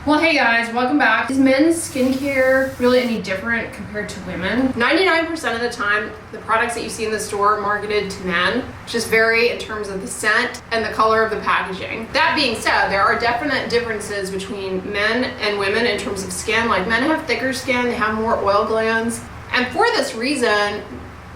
Well, hey guys, welcome back. Is men's skincare really any different compared to women? 99% of the time, the products that you see in the store are marketed to men, just vary in terms of the scent and the color of the packaging. That being said, there are definite differences between men and women in terms of skin. Like, men have thicker skin, they have more oil glands, and for this reason,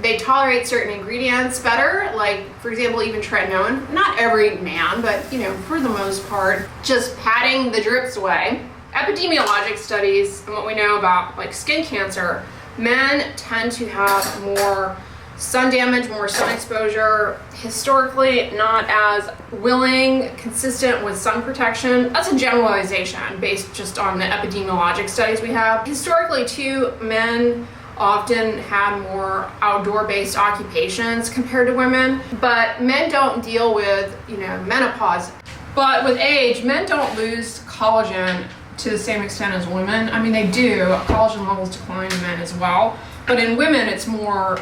they tolerate certain ingredients better, like, for example, even tretinoin. Not every man, but, for the most part, just patting the drips away. Epidemiologic studies and what we know about, like, skin cancer, men tend to have more sun damage, more sun exposure, historically not as willing, consistent with sun protection. That's a generalization based just on the epidemiologic studies we have. Historically, too, men often had more outdoor-based occupations compared to women, but men don't deal with, menopause. But with age, men don't lose collagen to the same extent as women. I mean, they do. Collagen levels decline in men as well, but in women, it's more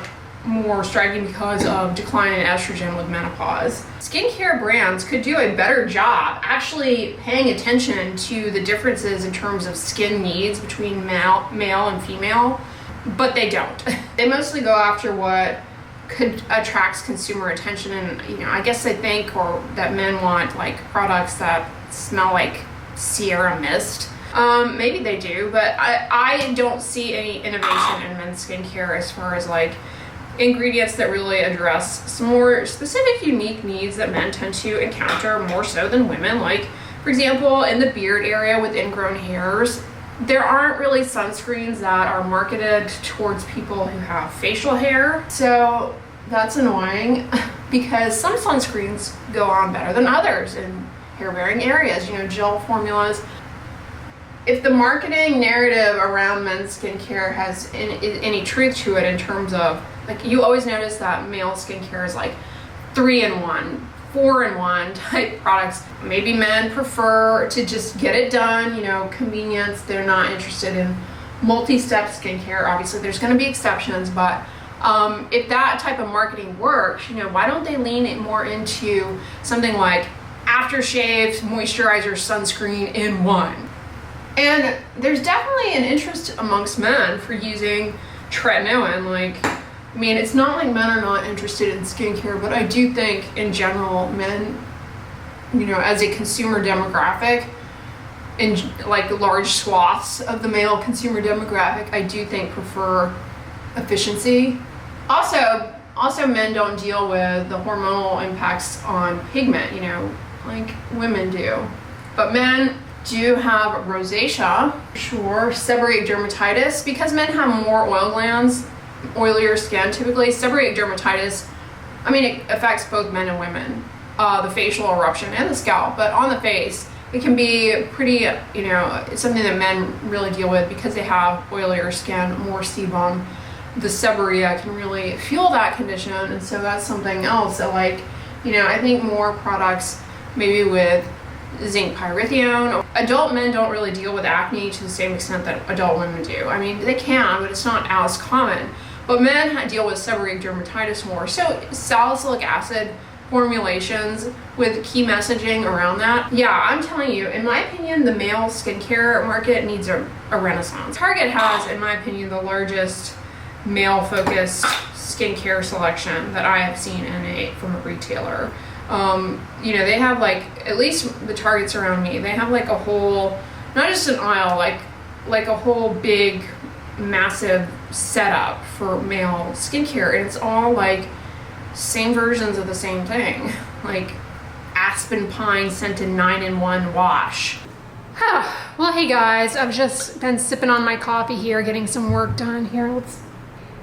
striking because of decline in estrogen with menopause. Skincare brands could do a better job actually paying attention to the differences in terms of skin needs between male and female, but they don't. They mostly go after what attracts consumer attention, and I guess they think or that men want like products that smell like Sierra Mist. Maybe they do, but I don't see any innovation in men's skincare as far as like ingredients that really address some more specific, unique needs that men tend to encounter more so than women. Like, for example, in the beard area with ingrown hairs, there aren't really sunscreens that are marketed towards people who have facial hair. So that's annoying because some sunscreens go on better than others in hair-bearing areas, gel formulas. If the marketing narrative around men's skincare has any truth to it in terms of, like, you always notice that male skincare is like 3-in-1, 4-in-1 type products. Maybe men prefer to just get it done, convenience. They're not interested in multi-step skincare. Obviously, there's going to be exceptions, but if that type of marketing works, why don't they lean it more into something like aftershave, moisturizer, sunscreen in one? And there's definitely an interest amongst men for using tretinoin. It's not like men are not interested in skincare, but I do think in general, men, as a consumer demographic, in like large swaths of the male consumer demographic, I do think prefer efficiency. Also men don't deal with the hormonal impacts on pigment, like women do. But men do have rosacea, sure, seborrheic dermatitis, because men have more oil glands, oilier skin typically. Seborrheic dermatitis, it affects both men and women, the facial eruption and the scalp, but on the face, it can be pretty, it's something that men really deal with because they have oilier skin, more sebum. The seborrhea can really fuel that condition, and so that's something else that, I think more products maybe with zinc pyrithione. Adult men don't really deal with acne to the same extent that adult women do. They can, but it's not as common. But men deal with seborrheic dermatitis more. So salicylic acid formulations with key messaging around that. Yeah, I'm telling you, in my opinion, the male skincare market needs a renaissance. Target has, in my opinion, the largest male-focused skincare selection that I have seen from a retailer. They have at least the Targets around me, they have a whole, not just an aisle, like a whole big, massive setup for male skincare, and it's all same versions of the same thing, like aspen pine scented 9-in-1 wash. Well, hey guys, I've just been sipping on my coffee here, getting some work done here.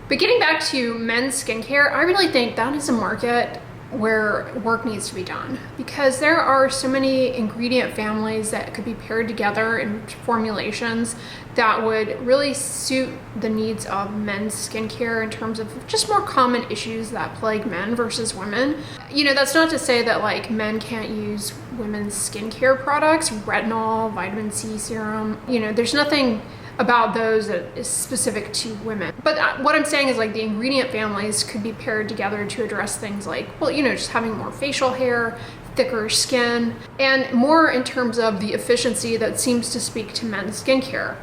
But getting back to men's skincare, I really think that is a market where work needs to be done, because there are so many ingredient families that could be paired together in formulations that would really suit the needs of men's skincare in terms of just more common issues that plague men versus women. That's not to say that men can't use women's skincare products, retinol, vitamin C serum. There's nothing about those that is specific to women. But what I'm saying is the ingredient families could be paired together to address things just having more facial hair, thicker skin, and more in terms of the efficiency that seems to speak to men's skincare.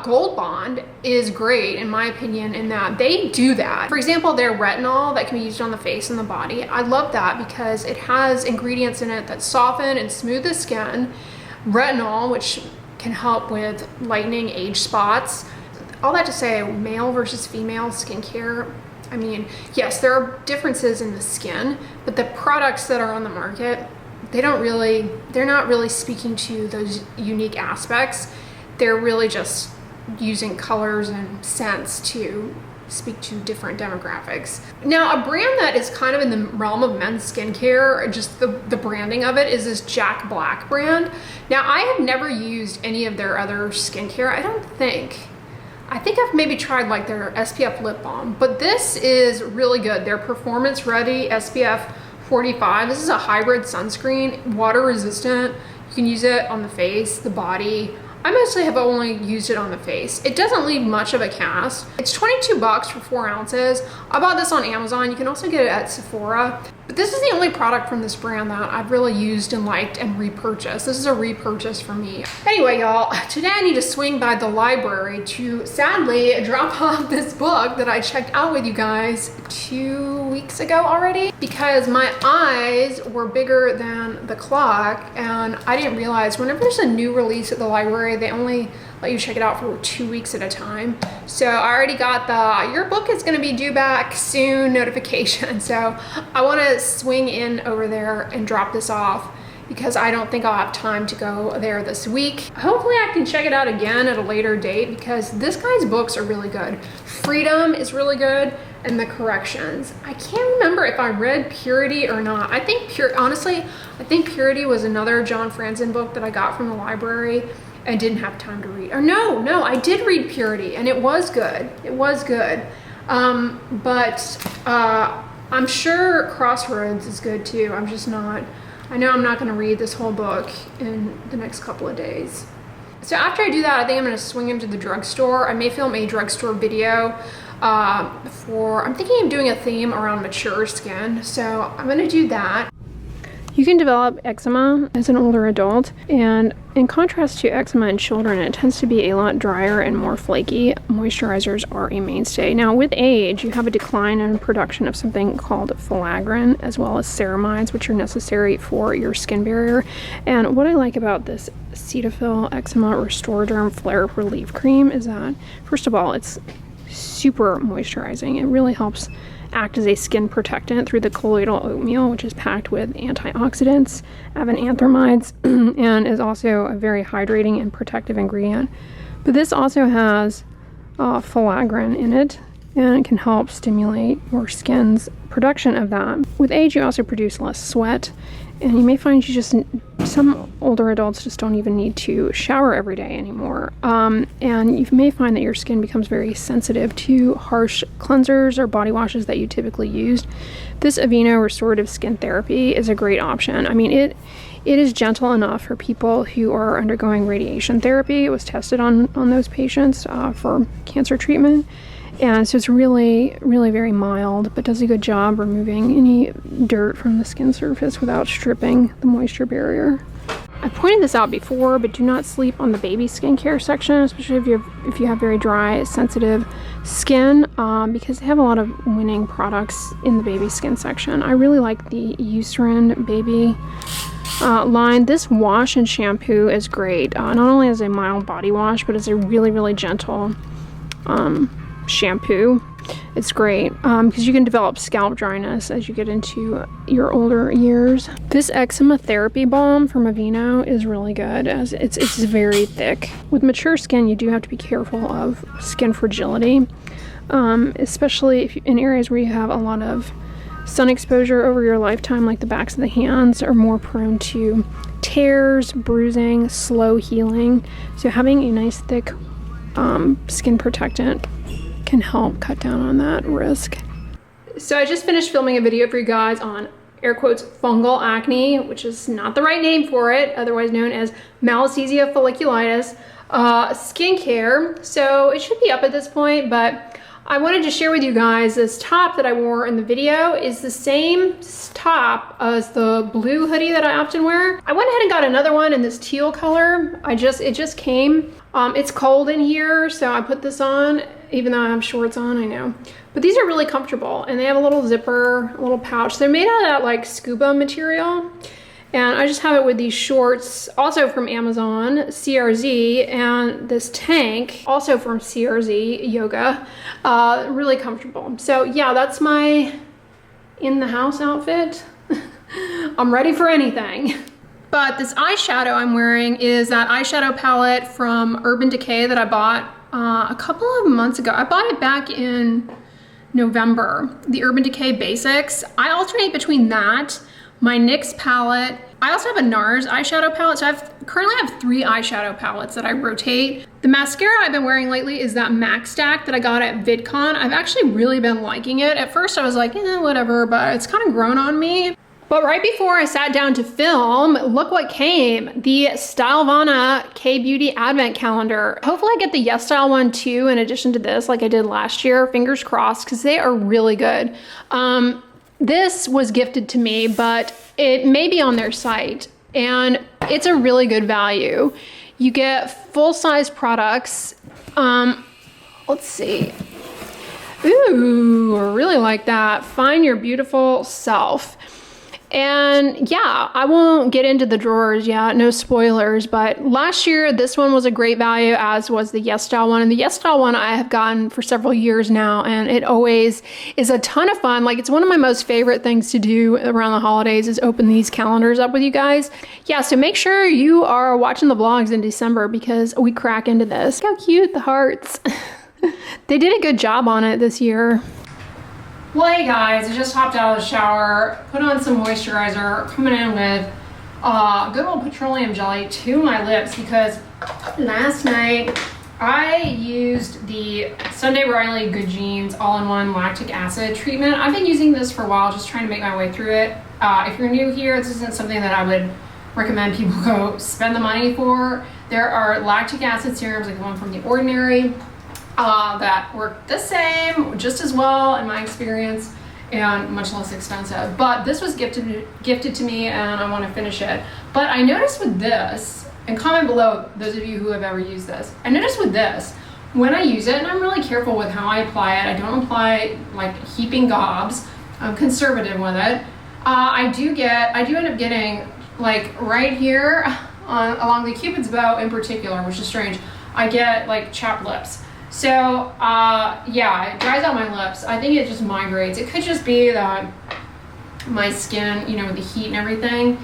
Gold Bond is great in my opinion in that they do that. For example, their retinol that can be used on the face and the body. I love that because it has ingredients in it that soften and smooth the skin. Retinol, which can help with lightening age spots. All that to say, male versus female skincare, I mean, yes, there are differences in the skin, but the products that are on the market, they're not really speaking to those unique aspects. They're really just using colors and scents to speak to different demographics. Now, a brand that is kind of in the realm of men's skincare, just the branding of it, is this Jack Black brand. Now, I have never used any of their other skincare, I don't think. I think I've maybe tried like their SPF lip balm, but this is really good. Their Performance Ready SPF 45. This is a hybrid sunscreen, water resistant. You can use it on the face, the body. I mostly have only used it on the face. It doesn't leave much of a cast. It's 22 bucks for 4 ounces. I bought this on Amazon. You can also get it at Sephora. But this is the only product from this brand that I've really used and liked and repurchased. This is a repurchase for me. Anyway, y'all, today I need to swing by the library to sadly drop off this book that I checked out with you guys 2 weeks ago already, because my eyes were bigger than the clock and I didn't realize whenever there's a new release at the library, they only let you check it out for 2 weeks at a time. So I already got the your book is going to be due back soon notification. So I want to swing in over there and drop this off because I don't think I'll have time to go there this week. Hopefully I can check it out again at a later date because this guy's books are really good. Freedom is really good, and the corrections. I can't remember if I read Purity or not. I think honestly, I think Purity was another John Franzen book that I got from the library and didn't have time to read. Or no, I did read Purity and it was good. It was good. I'm sure Crossroads is good too. I know I'm not gonna read this whole book in the next couple of days. So after I do that, I think I'm gonna swing into the drugstore. I may film a drugstore video I'm thinking of doing a theme around mature skin. So I'm gonna do that. You can develop eczema as an older adult, and in contrast to eczema in children, it tends to be a lot drier and more flaky. Moisturizers are a mainstay. Now, with age, you have a decline in production of something called filaggrin, as well as ceramides, which are necessary for your skin barrier. And what I like about this Cetaphil Eczema Restoroderm Flare Relief Cream is that, first of all, it's super moisturizing. It really helps act as a skin protectant through the colloidal oatmeal, which is packed with antioxidants, avenanthramides, and is also a very hydrating and protective ingredient. But this also has filaggrin in it, and it can help stimulate your skin's production of that. With age, you also produce less sweat, and you may find some older adults just don't even need to shower every day anymore. And you may find that your skin becomes very sensitive to harsh cleansers or body washes that you typically use. This Aveeno Restorative Skin Therapy is a great option. I mean, it is gentle enough for people who are undergoing radiation therapy. It was tested on those patients for cancer treatment. And so it's really, really very mild, but does a good job removing any dirt from the skin surface without stripping the moisture barrier. I pointed this out before, but do not sleep on the baby skincare section, especially if you have very dry, sensitive skin, because they have a lot of winning products in the baby skin section. I really like the Eucerin baby line. This wash and shampoo is great, not only as a mild body wash, but as a really, really gentle shampoo. It's great because you can develop scalp dryness as you get into your older years. This eczema therapy balm from Aveeno is really good as it's very thick. With mature skin, you do have to be careful of skin fragility, especially if in areas where you have a lot of sun exposure over your lifetime, like the backs of the hands are more prone to tears, bruising, slow healing. So having a nice thick skin protectant can help cut down on that risk. So I just finished filming a video for you guys on air quotes fungal acne, which is not the right name for it, otherwise known as Malassezia folliculitis, skincare. So it should be up at this point, but I wanted to share with you guys this top that I wore in the video is the same top as the blue hoodie that I often wear. I went ahead and got another one in this teal color. It just came. It's cold in here, so I put this on, even though I have shorts on, I know. But these are really comfortable, and they have a little zipper, a little pouch. They're made out of that like scuba material. And I just have it with these shorts, also from Amazon, CRZ, and this tank, also from CRZ Yoga. Really comfortable. So yeah, that's my in the house outfit. I'm ready for anything. But this eyeshadow I'm wearing is that eyeshadow palette from Urban Decay that I bought a couple of months ago. I bought it back in November, the Urban Decay Basics. I alternate between that, my NYX palette. I also have a NARS eyeshadow palette, so I currently have 3 eyeshadow palettes that I rotate. The mascara I've been wearing lately is that MAC Stack that I got at VidCon. I've actually really been liking it. At first I was like, whatever, but it's kind of grown on me. But right before I sat down to film, look what came. The Stylevana K-Beauty Advent Calendar. Hopefully I get the Yes Style one too, in addition to this, like I did last year. Fingers crossed, because they are really good. This was gifted to me, but it may be on their site, and it's a really good value. You get full-size products. Let's see. Ooh, I really like that. Find your beautiful self. And yeah, I won't get into the drawers yet, no spoilers, but last year this one was a great value, as was the Yes Style one. And the Yes Style one I have gotten for several years now, and it always is a ton of fun. Like, it's one of my most favorite things to do around the holidays is open these calendars up with you guys. Yeah, so make sure you are watching the vlogs in December, because we crack into this. Look how cute the hearts. They did a good job on it this year. Well, hey guys, I just hopped out of the shower, put on some moisturizer, coming in with good old petroleum jelly to my lips, because last night I used the Sunday Riley Good Genes all-in-one lactic acid treatment. I've been using this for a while, just trying to make my way through it. If you're new here, this isn't something that I would recommend people go spend the money for. There are lactic acid serums, like the one from The Ordinary, that work the same, just as well in my experience, and much less expensive. But this was gifted to me, and I want to finish it. But I noticed with this, and comment below those of you who have ever used this, I noticed with this, when I use it, and I'm really careful with how I apply it, I don't apply like heaping gobs, I'm conservative with it. I do end up getting, like right here along the Cupid's bow in particular, which is strange, I get like chapped lips. So yeah, it dries out my lips. I think it just migrates. It could just be that my skin, you know, with the heat and everything,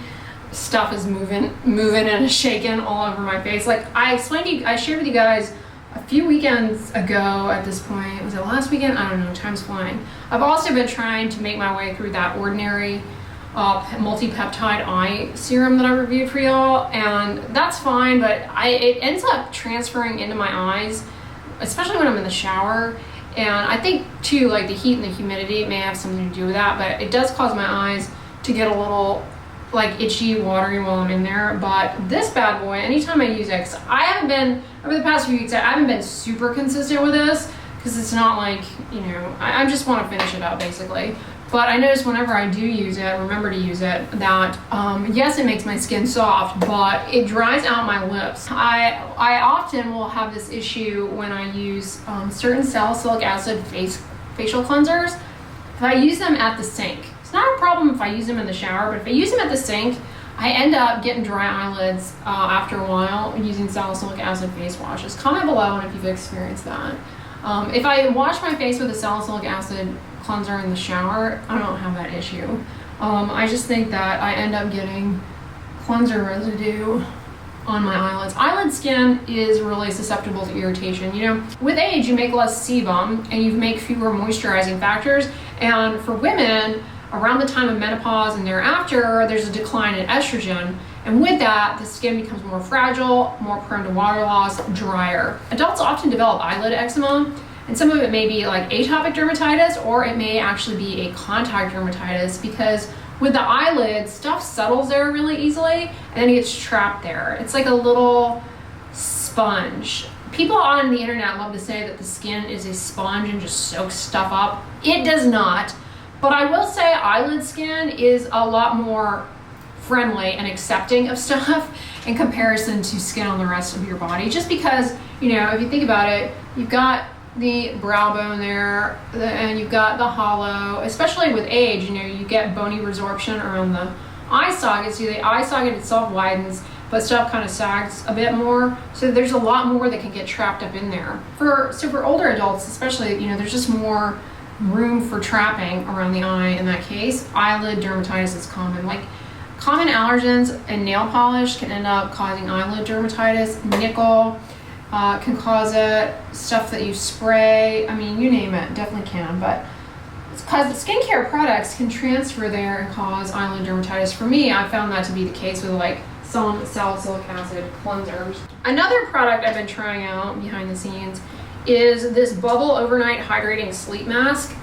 stuff is moving and shaking all over my face. Like I shared with you guys a few weekends ago at this point. Was it last weekend? I don't know, time's flying. I've also been trying to make my way through that Ordinary multi-peptide eye serum that I reviewed for y'all, and that's fine, but it ends up transferring into my eyes, especially when I'm in the shower. And I think too, like the heat and the humidity may have something to do with that, but it does cause my eyes to get a little like itchy, watery while I'm in there. But this bad boy, anytime I use it, 'cause I haven't been, over the past few weeks, I haven't been super consistent with this, because it's not like, you know, I just want to finish it up basically. But I notice whenever I do use it, remember to use it, that yes, it makes my skin soft, but it dries out my lips. I often will have this issue when I use certain salicylic acid facial cleansers. If I use them at the sink, it's not a problem if I use them in the shower, but if I use them at the sink, I end up getting dry eyelids after a while using salicylic acid face washes. Comment below if you've experienced that. If I wash my face with a salicylic acid cleanser in the shower, I don't have that issue. I just think that I end up getting cleanser residue on my eyelids. Eyelid skin is really susceptible to irritation. You know, with age you make less sebum and you make fewer moisturizing factors, and for women around the time of menopause and thereafter, there's a decline in estrogen, and with that the skin becomes more fragile, more prone to water loss, drier. Adults often develop eyelid eczema, and some of it may be like atopic dermatitis, or it may actually be a contact dermatitis, because with the eyelids, stuff settles there really easily and then it gets trapped there. It's like a little sponge. People on the internet love to say that the skin is a sponge and just soaks stuff up. It does not. But I will say eyelid skin is a lot more friendly and accepting of stuff in comparison to skin on the rest of your body. Just because, you know, if you think about it, you've got the brow bone there, and you've got the hollow, especially with age, you know, you get bony resorption around the eye socket. So the eye socket itself widens, but stuff kind of sags a bit more. So there's a lot more that can get trapped up in there. So for older adults, especially, you know, there's just more room for trapping around the eye in that case. Eyelid dermatitis is common. Like common allergens and nail polish can end up causing eyelid dermatitis. Nickel can cause it. Stuff that you spray, I mean, you name it, definitely can. But it's because the skincare products can transfer there and cause eyelid dermatitis. For me, I found that to be the case with like some salicylic acid cleansers. Another product I've been trying out behind the scenes is this Bubble Overnight Hydrating Sleep Mask.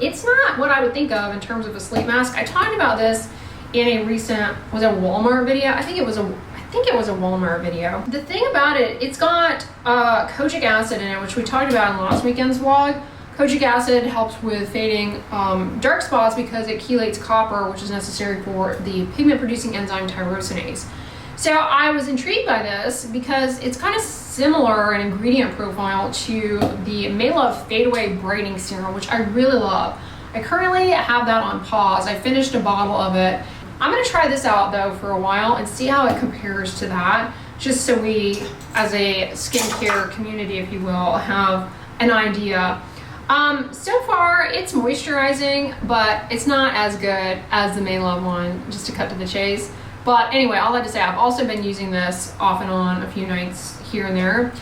It's not what I would think of in terms of a sleep mask. I talked about this in a recent, was it a Walmart video? I think it was a Walmart video. The thing about it, it's got kojic acid in it, which we talked about in last weekend's vlog. Kojic acid helps with fading dark spots because it chelates copper, which is necessary for the pigment producing enzyme tyrosinase. So I was intrigued by this because it's kind of similar in ingredient profile to the Maylove Fade Away Brightening Serum, which I really love. I currently have that on pause. I finished a bottle of it. I'm gonna try this out though for a while and see how it compares to that, just so we, as a skincare community, if you will, have an idea. So far it's moisturizing, but it's not as good as the Maylove one, just to cut to the chase. But anyway, all that to say, I've also been using this off and on a few nights here and there.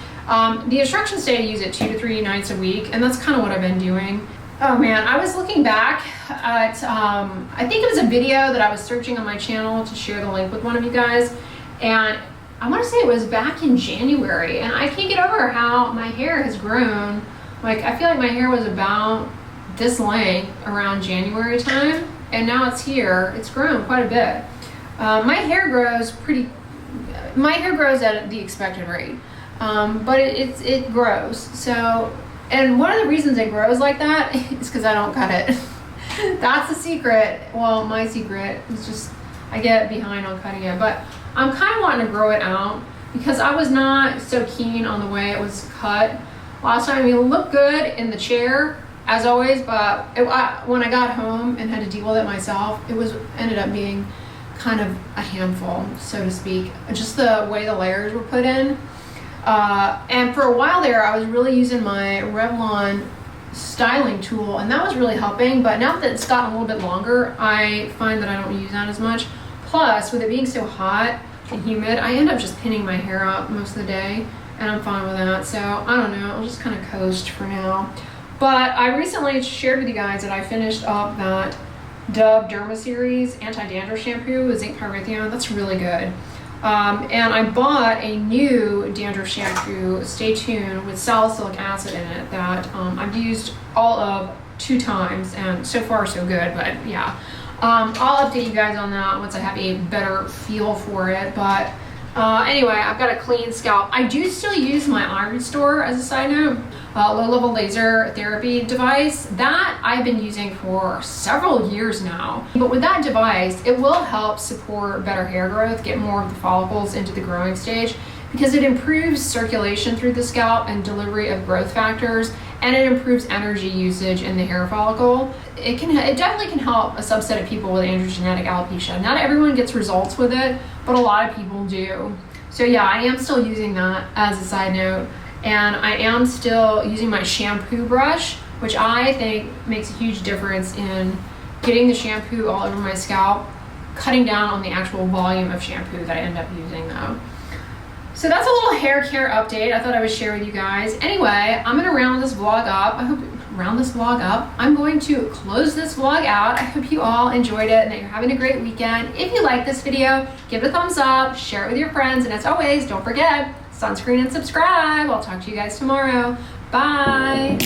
The instructions say to use it 2 to 3 nights a week, and that's kind of what I've been doing. Oh man, I was looking back at, I think it was a video that I was searching on my channel to share the link with one of you guys, and I want to say it was back in January, and I can't get over how my hair has grown. Like, I feel like my hair was about this length around January time, and now it's here. It's grown quite a bit. My hair grows at the expected rate, but it grows. So, and one of the reasons it grows like that is because I don't cut it. That's the secret. Well, my secret is just I get behind on cutting it, but I'm kind of wanting to grow it out because I was not so keen on the way it was cut last time. It looked good in the chair as always, but when I got home and had to deal with it myself, ended up being kind of a handful, so to speak. Just the way the layers were put in. And for a while there, I was really using my Revlon styling tool, and that was really helping. But now that it's gotten a little bit longer, I find that I don't use that as much. Plus, with it being so hot and humid, I end up just pinning my hair up most of the day, and I'm fine with that. So I don't know, I'll just kind of coast for now. But I recently shared with you guys that I finished up that Dove Derma Series Anti-Dandruff Shampoo with zinc pyrithione. That's really good. And I bought a new dandruff shampoo, Stay Tuned, with salicylic acid in it that I've used all of 2 times, and so far so good. But yeah, I'll update you guys on that once I have a better feel for it. But anyway, I've got a clean scalp. I do still use my eye restore as a side note. Low-level laser therapy device that I've been using for several years now. But with that device, it will help support better hair growth, get more of the follicles into the growing stage, because it improves circulation through the scalp and delivery of growth factors, and it improves energy usage in the hair follicle. It definitely can help a subset of people with androgenetic alopecia. Not everyone gets results with it, but a lot of people do. So yeah, I am still using that as a side note. And I am still using my shampoo brush, which I think makes a huge difference in getting the shampoo all over my scalp, cutting down on the actual volume of shampoo that I end up using though. So that's a little hair care update I thought I would share with you guys. Anyway, I'm gonna round this vlog up. I'm going to close this vlog out. I hope you all enjoyed it and that you're having a great weekend. If you like this video, give it a thumbs up, share it with your friends, and as always, don't forget, sunscreen and subscribe. I'll talk to you guys tomorrow. Bye.